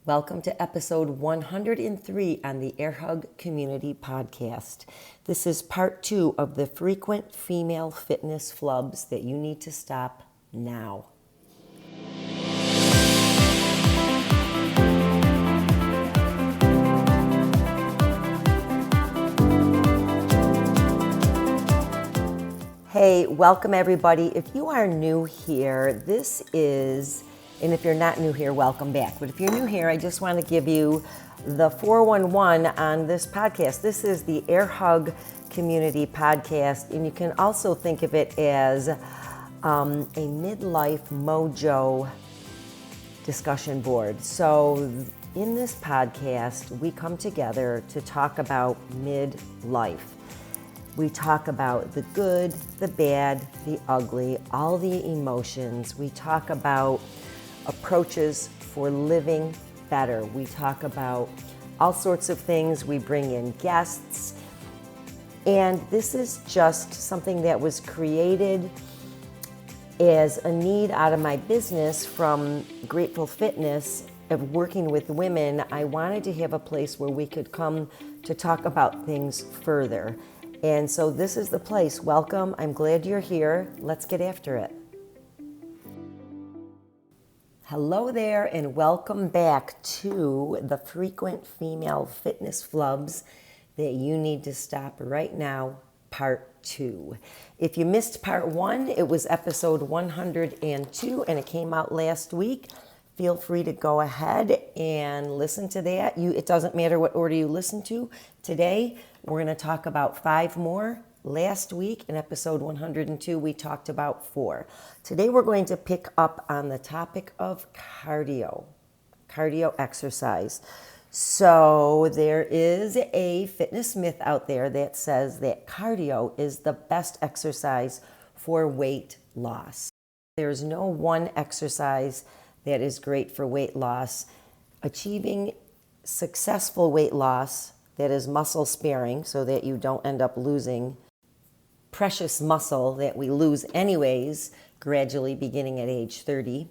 Welcome to episode 103 on the Air Hug Community Podcast. This is part 2 of the frequent female fitness flubs that you need to stop now. Hey, welcome everybody. If you are new here, and if you're not new here, welcome back. But if you're new here, I just want to give you the 411 on this podcast. This is the Air Hug Community Podcast, and you can also think of it as a midlife mojo discussion board. So in this podcast, we come together to talk about midlife. We talk about the good, the bad, the ugly, all the emotions. We talk about approaches for living better. We talk about all sorts of things. We bring in guests. And this is just something that was created as a need out of my business from Grateful Fitness of working with women. I wanted to have a place where we could come to talk about things further. And so this is the place. Welcome. I'm glad you're here. Let's get after it. Hello there, and welcome back to the frequent female fitness flubs that you need to stop right now, part 2. If you missed part 1, it was episode 102, and it came out last week. Feel free to go ahead and listen to that. It doesn't matter what order you listen to. Today, we're going to talk about 5 more. Last week in episode 102, we talked about 4. Today we're going to pick up on the topic of cardio exercise. So there is a fitness myth out there that says that cardio is the best exercise for weight loss. There's no one exercise that is great for weight loss. Achieving successful weight loss that is muscle sparing so that you don't end up losing precious muscle that we lose anyways, gradually beginning at age 30.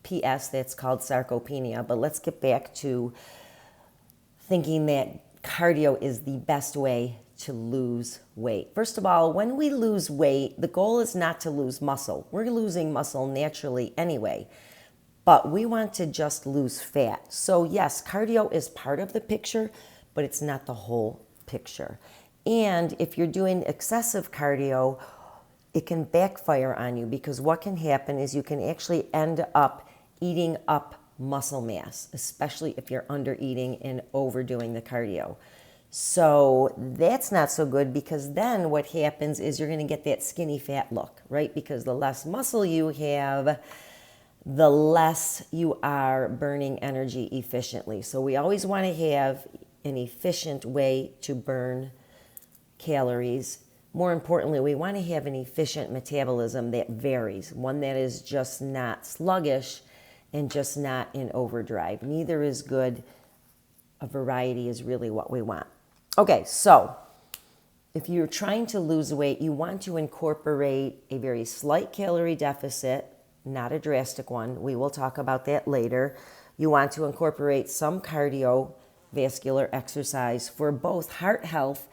P.S. That's called sarcopenia. But let's get back to thinking that cardio is the best way to lose weight. First of all, when we lose weight, the goal is not to lose muscle. We're losing muscle naturally anyway, but we want to just lose fat. So yes, cardio is part of the picture, but it's not the whole picture. And if you're doing excessive cardio, it can backfire on you, because what can happen is you can actually end up eating up muscle mass, especially if you're under eating and overdoing the cardio. So that's not so good, because then what happens is you're going to get that skinny fat look, right? Because the less muscle you have, the less you are burning energy efficiently. So we always want to have an efficient way to burn calories. More importantly, we want to have an efficient metabolism that varies, one that is just not sluggish and just not in overdrive. Neither is good. A variety is really what we want. Okay, so if you're trying to lose weight, you want to incorporate a very slight calorie deficit, not a drastic one. We will talk about that later. You want to incorporate some cardiovascular exercise for both heart health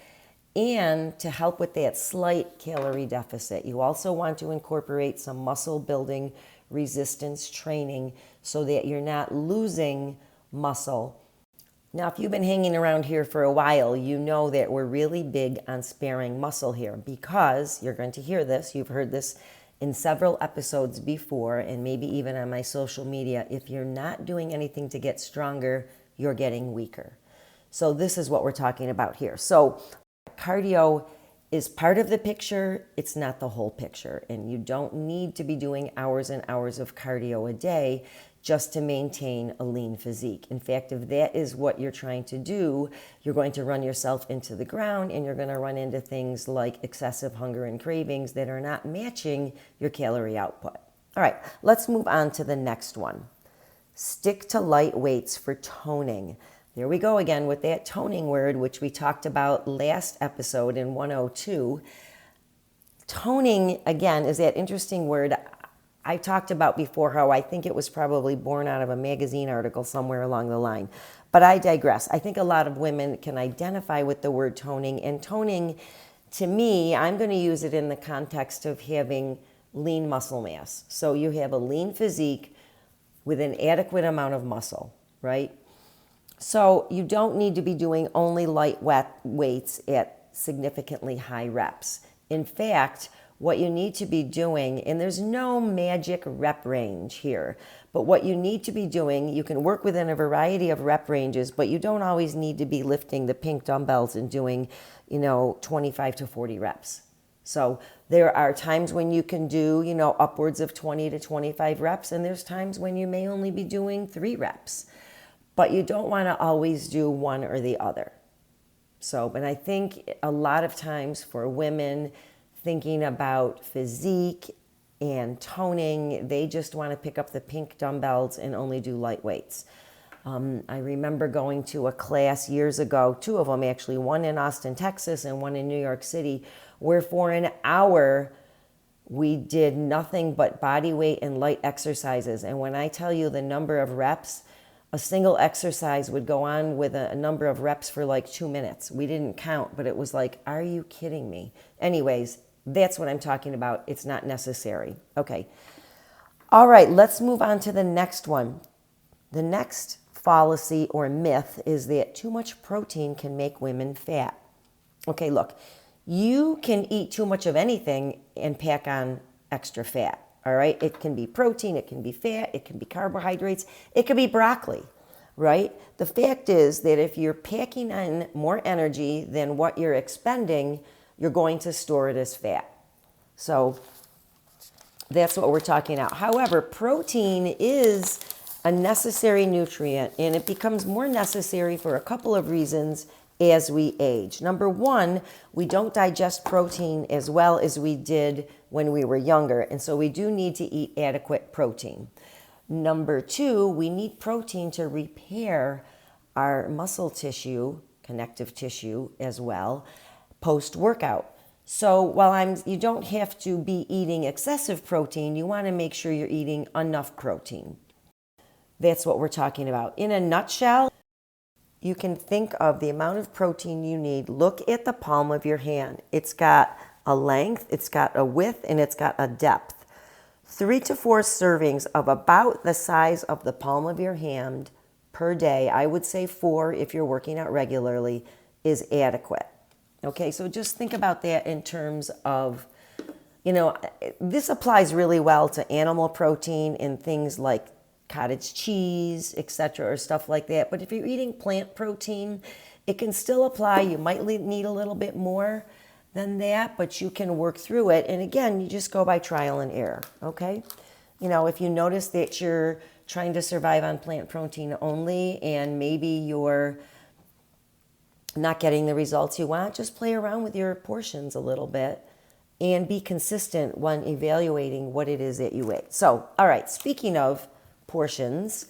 and to help with that slight calorie deficit. You also want to incorporate some muscle building resistance training so that you're not losing muscle. Now, if you've been hanging around here for a while, you know that we're really big on sparing muscle here, because you're going to hear this. You've heard this in several episodes before, and maybe even on my social media. If you're not doing anything to get stronger, you're getting weaker. So this is what we're talking about here. So cardio is part of the picture. It's not the whole picture. And you don't need to be doing hours and hours of cardio a day just to maintain a lean physique. In fact, if that is what you're trying to do, you're going to run yourself into the ground, and you're going to run into things like excessive hunger and cravings that are not matching your calorie output. All right, let's move on to the next one. Stick to light weights for toning. There we go again with that toning word, which we talked about last episode in 102. Toning, again, is that interesting word. I talked about before how I think it was probably born out of a magazine article somewhere along the line. But I digress. I think a lot of women can identify with the word toning. And toning, to me, I'm going to use it in the context of having lean muscle mass. So you have a lean physique with an adequate amount of muscle, right? So you don't need to be doing only light weights at significantly high reps. In fact, what you need to be doing, and there's no magic rep range here, but what you need to be doing, you can work within a variety of rep ranges, but you don't always need to be lifting the pink dumbbells and doing, 25 to 40 reps. So there are times when you can do, upwards of 20 to 25 reps, and there's times when you may only be doing 3 reps. But you don't want to always do one or the other. So, but I think a lot of times for women thinking about physique and toning, they just want to pick up the pink dumbbells and only do light weights. I remember going to a class years ago, 2 of them actually, one in Austin, Texas, and one in New York City, where for an hour we did nothing but body weight and light exercises. And when I tell you the number of reps, a single exercise would go on with a number of reps for like 2 minutes. We didn't count, but it was like, are you kidding me? Anyways, that's what I'm talking about. It's not necessary. Okay. All right, let's move on to the next one. The next fallacy or myth is that too much protein can make women fat. Okay, look, you can eat too much of anything and pack on extra fat. All right, it can be protein, it can be fat, it can be carbohydrates, it could be broccoli, right? The fact is that if you're packing on more energy than what you're expending, you're going to store it as fat. So that's what we're talking about. However, protein is a necessary nutrient, and it becomes more necessary for a couple of reasons as we age. Number one, we don't digest protein as well as we did when we were younger, and so we do need to eat adequate protein. Number two, we need protein to repair our muscle tissue, connective tissue as well, post-workout. So while you don't have to be eating excessive protein, you want to make sure you're eating enough protein. That's what we're talking about. In a nutshell, you can think of the amount of protein you need. Look at the palm of your hand. It's got a length, it's got a width, and it's got a depth. 3 to 4 servings of about the size of the palm of your hand per day, I would say 4 if you're working out regularly, is adequate. Okay, so just think about that in terms of, this applies really well to animal protein and things like cottage cheese, etc., or stuff like that. But if you're eating plant protein, it can still apply. You might need a little bit more than that, but you can work through it. And again, you just go by trial and error, okay? If you notice that you're trying to survive on plant protein only and maybe you're not getting the results you want, just play around with your portions a little bit and be consistent when evaluating what it is that you ate. So, all right, speaking of portions,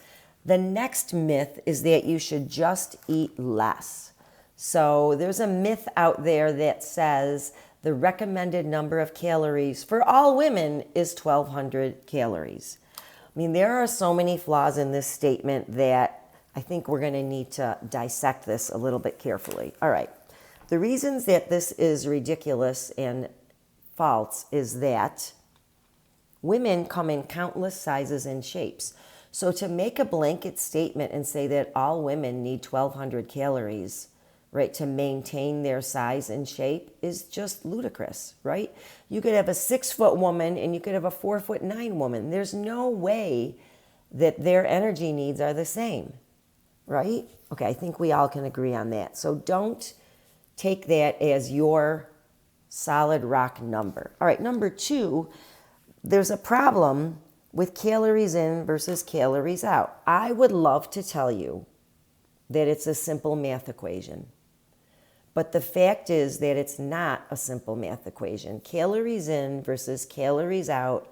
the next myth is that you should just eat less. So there's a myth out there that says the recommended number of calories for all women is 1,200 calories. I mean, there are so many flaws in this statement that I think we're going to need to dissect this a little bit carefully. All right. The reasons that this is ridiculous and false is that women come in countless sizes and shapes. So to make a blanket statement and say that all women need 1,200 calories, right, to maintain their size and shape is just ludicrous, right? You could have a 6-foot woman and you could have a 4'9" woman. There's no way that their energy needs are the same, right? Okay, I think we all can agree on that. So don't take that as your solid rock number. All right, number 2, there's a problem with calories in versus calories out. I would love to tell you that it's a simple math equation. But the fact is that it's not a simple math equation. Calories in versus calories out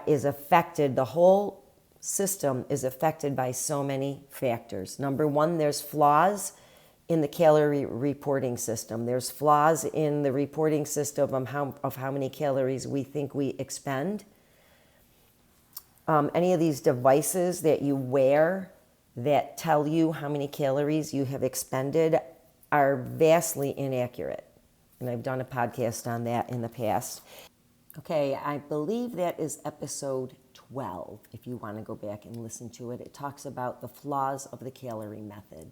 is affected, the whole system is affected by so many factors. Number one, there's flaws in the calorie reporting system. There's flaws in the reporting system of how many calories we think we expend. any of these devices that you wear that tell you how many calories you have expended are vastly inaccurate. And I've done a podcast on that in the past. Okay, I believe that is episode 12. If you want to go back and listen to it, it talks about the flaws of the calorie method.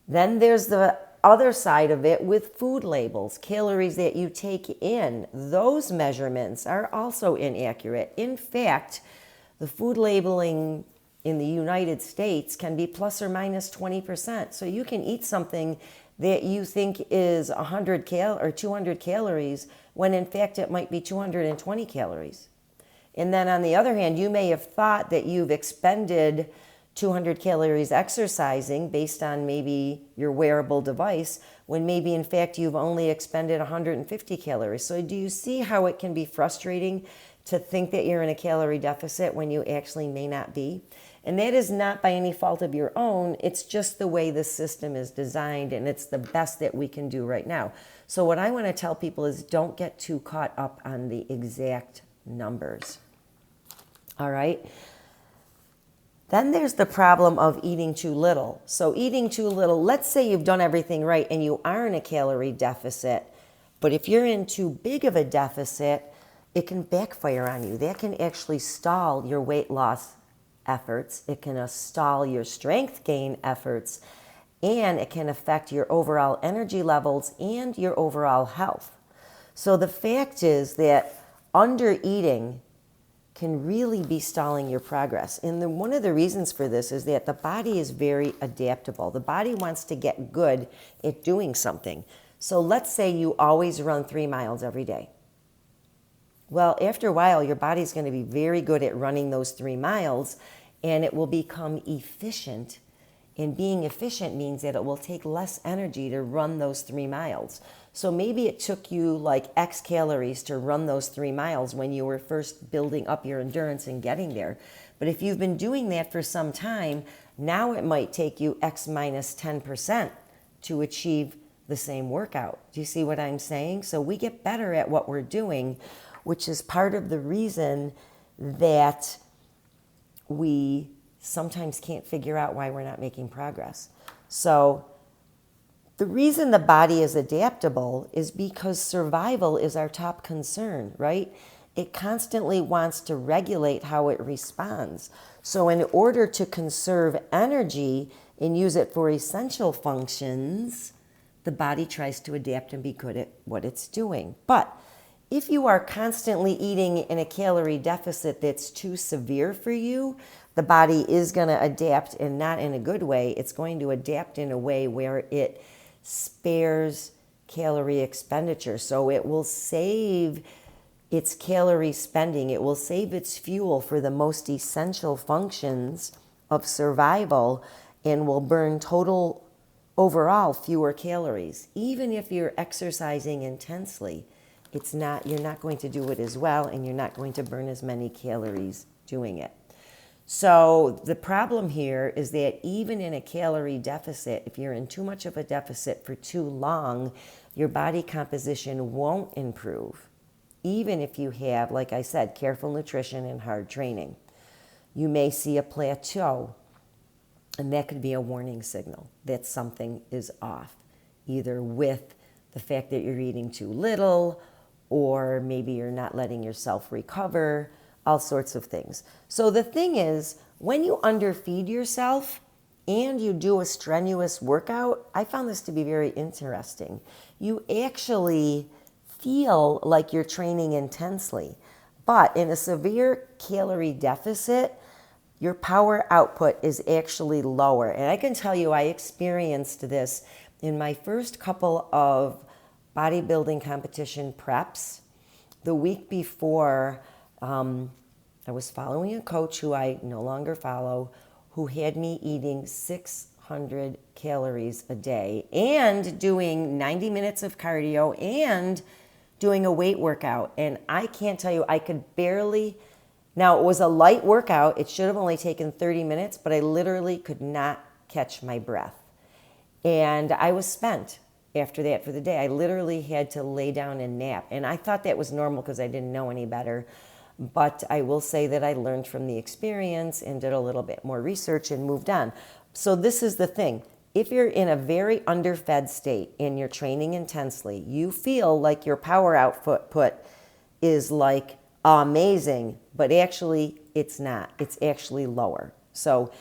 Then there's the other side of it with food labels, calories that you take in. Those measurements are also inaccurate. In fact, the food labeling in the United States can be plus or minus 20%. So you can eat something that you think is 100 or 200 calories when in fact it might be 220 calories. And then on the other hand, you may have thought that you've expended 200 calories exercising based on maybe your wearable device, when maybe in fact you've only expended 150 calories. So do you see how it can be frustrating to think that you're in a calorie deficit when you actually may not be? And that is not by any fault of your own. It's just the way the system is designed, and it's the best that we can do right now. So what I want to tell people is don't get too caught up on the exact numbers. All right? Then there's the problem of eating too little. So eating too little, let's say you've done everything right and you are in a calorie deficit, but if you're in too big of a deficit, it can backfire on you. That can actually stall your weight loss efforts. It can stall your strength gain efforts, and it can affect your overall energy levels and your overall health. So the fact is that under eating can really be stalling your progress. And one of the reasons for this is that the body is very adaptable. The body wants to get good at doing something. So let's say you always run 3 miles every day. Well, after a while, your body's going to be very good at running those 3 miles, and it will become efficient. And being efficient means that it will take less energy to run those 3 miles. So maybe it took you like X calories to run those 3 miles when you were first building up your endurance and getting there. But if you've been doing that for some time, now it might take you X minus 10% to achieve the same workout. Do you see what I'm saying? So we get better at what we're doing, which is part of the reason that we sometimes can't figure out why we're not making progress. So the reason the body is adaptable is because survival is our top concern, right? It constantly wants to regulate how it responds. So in order to conserve energy and use it for essential functions, the body tries to adapt and be good at what it's doing. But if you are constantly eating in a calorie deficit that's too severe for you, the body is going to adapt, and not in a good way. It's going to adapt in a way where it spares calorie expenditure. So it will save its calorie spending. It will save its fuel for the most essential functions of survival and will burn total overall fewer calories. Even if you're exercising intensely, you're not going to do it as well, and you're not going to burn as many calories doing it. So the problem here is that even in a calorie deficit, if you're in too much of a deficit for too long, your body composition won't improve, even if you have, like I said, careful nutrition and hard training. You may see a plateau, and that could be a warning signal that something is off, either with the fact that you're eating too little, or maybe you're not letting yourself recover, all sorts of things. So the thing is, when you underfeed yourself and you do a strenuous workout, I found this to be very interesting. You actually feel like you're training intensely. But in a severe calorie deficit, your power output is actually lower. And I can tell you, I experienced this in my first couple of bodybuilding competition preps. The week before, I was following a coach who I no longer follow, who had me eating 600 calories a day and doing 90 minutes of cardio and doing a weight workout. And I can't tell you, I could barely, now it was a light workout. It should have only taken 30 minutes, but I literally could not catch my breath. And I was spent after that for the day. I literally had to lay down and nap. And I thought that was normal because I didn't know any better. But I will say that I learned from the experience and did a little bit more research and moved on. So this is the thing. If you're in a very underfed state and you're training intensely, you feel like your power output is like amazing, but actually it's not. It's actually lower. So,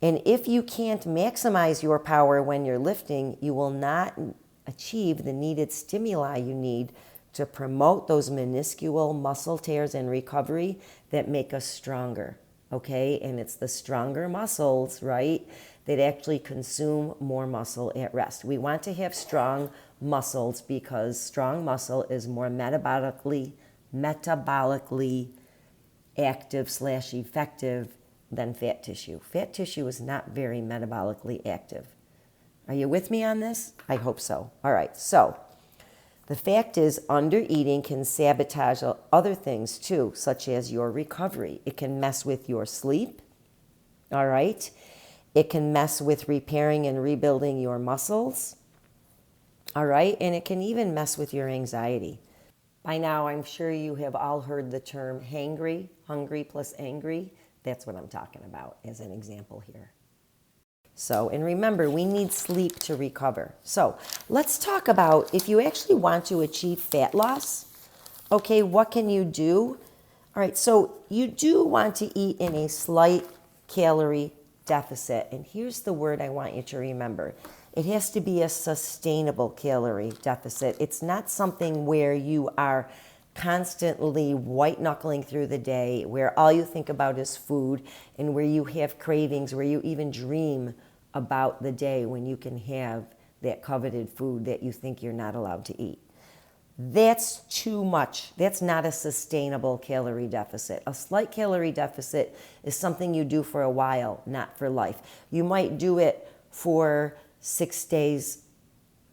and if you can't maximize your power when you're lifting, you will not achieve the needed stimuli you need to promote those minuscule muscle tears and recovery that make us stronger, okay? And it's the stronger muscles, right, that actually consume more muscle at rest. We want to have strong muscles because strong muscle is more metabolically active/effective than fat tissue. Fat tissue is not very metabolically active. Are you with me on this? I hope so. All right, so the fact is, undereating can sabotage other things too, such as your recovery. It can mess with your sleep, all right? It can mess with repairing and rebuilding your muscles, all right? And it can even mess with your anxiety. By now, I'm sure you have all heard the term hangry, hungry plus angry. That's what I'm talking about as an example here. So, and remember, we need sleep to recover. So let's talk about if you actually want to achieve fat loss, okay, what can you do? All right, so you do want to eat in a slight calorie deficit. And here's the word I want you to remember. It has to be a sustainable calorie deficit. It's not something where you are constantly white knuckling through the day, where all you think about is food, and where you have cravings, where you even dream about the day when you can have that coveted food that you think you're not allowed to eat. That's too much. That's not a sustainable calorie deficit. A slight calorie deficit is something you do for a while, not for life. You might do it for 6 days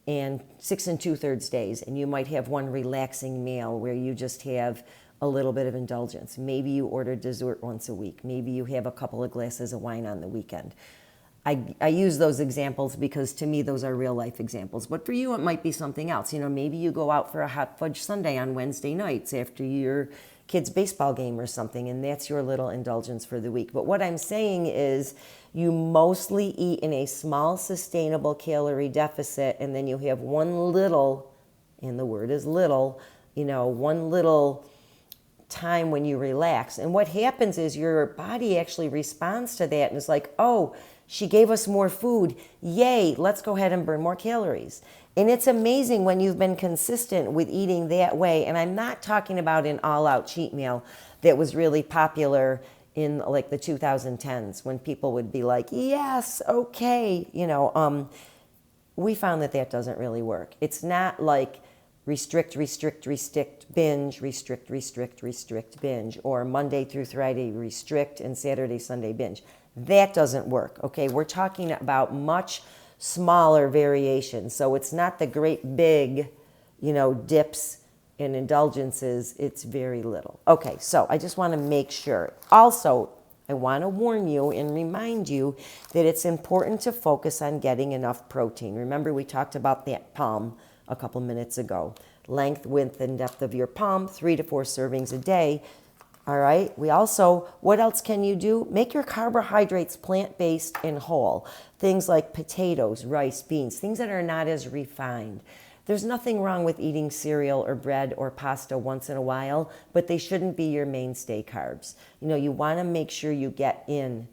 and 6 2/3 days, and you might have one relaxing meal where you just have a little bit of indulgence. Maybe you order dessert once a week. Maybe you have a couple of glasses of wine on the weekend. I use those examples because to me those are real life examples. But for you it might be something else. You know, maybe you go out for a hot fudge sundae on Wednesday nights after your kid's baseball game or something, and that's your little indulgence for the week. But what I'm saying is you mostly eat in a small sustainable calorie deficit, and then you have one little, and the word is little, you know, one little time when you relax. And what happens is your body actually responds to that and is like, oh, she gave us more food. Yay, let's go ahead and burn more calories. And it's amazing when you've been consistent with eating that way. And I'm not talking about an all-out cheat meal that was really popular in like the 2010s when people would be like, yes, okay. You know, we found that that doesn't really work. It's not like restrict, binge, restrict, binge, or Monday through Friday restrict and Saturday, Sunday binge. That doesn't work, okay? We're talking about much smaller variations. So it's not the great big, you know, dips and indulgences. It's very little. Okay, so I just want to make sure. Also, I want to warn you and remind you that it's important to focus on getting enough protein. Remember, we talked about that palm a couple minutes ago. Length, width, and depth of your palm, 3 to 4 servings a day. All right. We also, what else can you do? Make your carbohydrates plant-based and whole. Things like potatoes, rice, beans, things that are not as refined. There's nothing wrong with eating cereal or bread or pasta once in a while, but they shouldn't be your mainstay carbs. You know, you want to make sure you get in,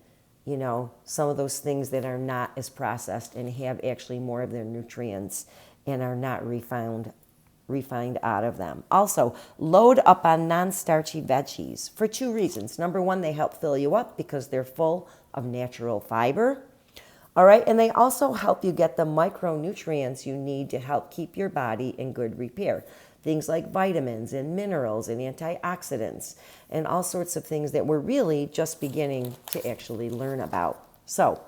you know, some of those things that are not as processed and have actually more of their nutrients and are not refined out of them. Also, load up on non-starchy veggies for 2 reasons. Number 1, they help fill you up because they're full of natural fiber. All right, and they also help you get the micronutrients you need to help keep your body in good repair. Things like vitamins and minerals and antioxidants and all sorts of things that we're really just beginning to actually learn about. So,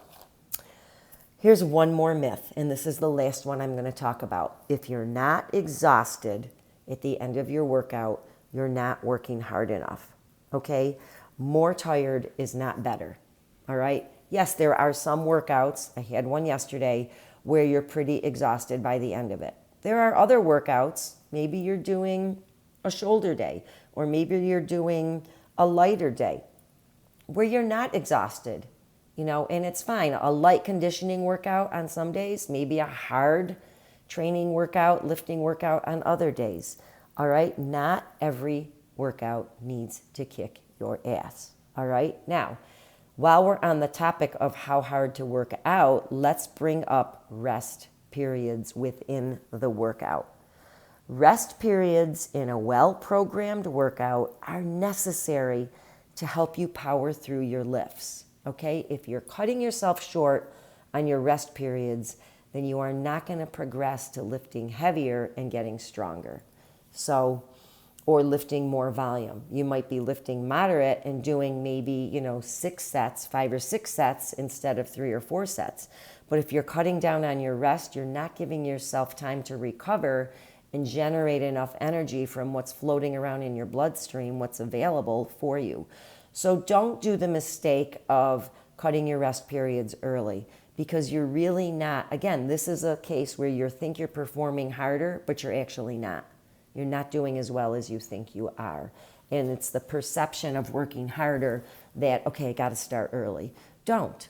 here's one more myth, and this is the last one I'm going to talk about. If you're not exhausted at the end of your workout, you're not working hard enough, okay? More tired is not better, all right? Yes, there are some workouts, I had one yesterday, where you're pretty exhausted by the end of it. There are other workouts, maybe you're doing a shoulder day, or maybe you're doing a lighter day where you're not exhausted, and it's fine. A light conditioning workout on some days, maybe a hard training workout, lifting workout on other days. All right. Not every workout needs to kick your ass. All right. Now, while we're on the topic of how hard to work out, let's bring up rest periods within the workout. Rest periods in a well-programmed workout are necessary to help you power through your lifts. Okay? If you're cutting yourself short on your rest periods, then you are not going to progress to lifting heavier and getting stronger. Or lifting more volume. You might be lifting moderate and doing maybe, 5 or 6 sets instead of 3 or 4 sets. But if you're cutting down on your rest, you're not giving yourself time to recover and generate enough energy from what's floating around in your bloodstream, what's available for you. So don't do the mistake of cutting your rest periods early, because you're really not. Again, this is a case where you think you're performing harder, but you're actually not. You're not doing as well as you think you are. And it's the perception of working harder that, okay, I got to start early. Don't,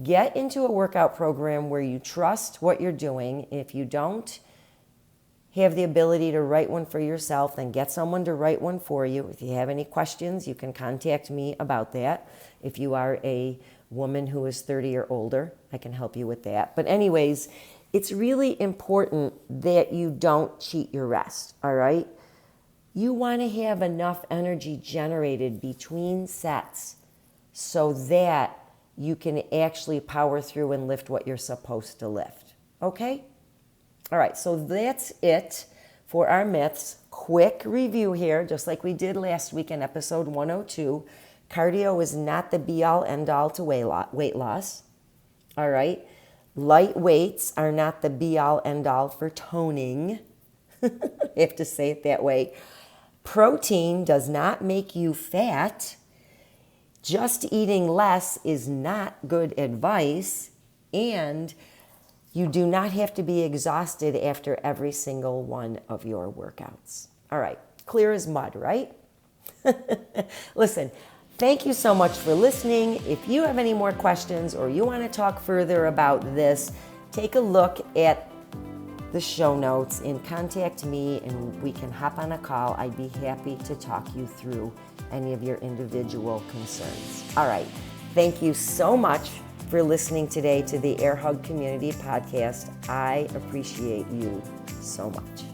get into a workout program where you trust what you're doing. If you don't have the ability to write one for yourself, then get someone to write one for you. If you have any questions, you can contact me about that. If you are a woman who is 30 or older, I can help you with that. But anyways, it's really important that you don't cheat your rest, all right? You want to have enough energy generated between sets so that you can actually power through and lift what you're supposed to lift, okay? All right, so that's it for our myths. Quick review here, just like we did last week in episode 102. Cardio is not the be-all, end-all to weight loss, all right? Light weights are not the be-all, end-all for toning. I have to say it that way. Protein does not make you fat. Just eating less is not good advice. And you do not have to be exhausted after every single one of your workouts. All right, clear as mud, right? Listen, thank you so much for listening. If you have any more questions or you want to talk further about this, take a look at the show notes and contact me and we can hop on a call. I'd be happy to talk you through any of your individual concerns. All right. Thank you so much for listening today to the Air Hug Community Podcast. I appreciate you so much.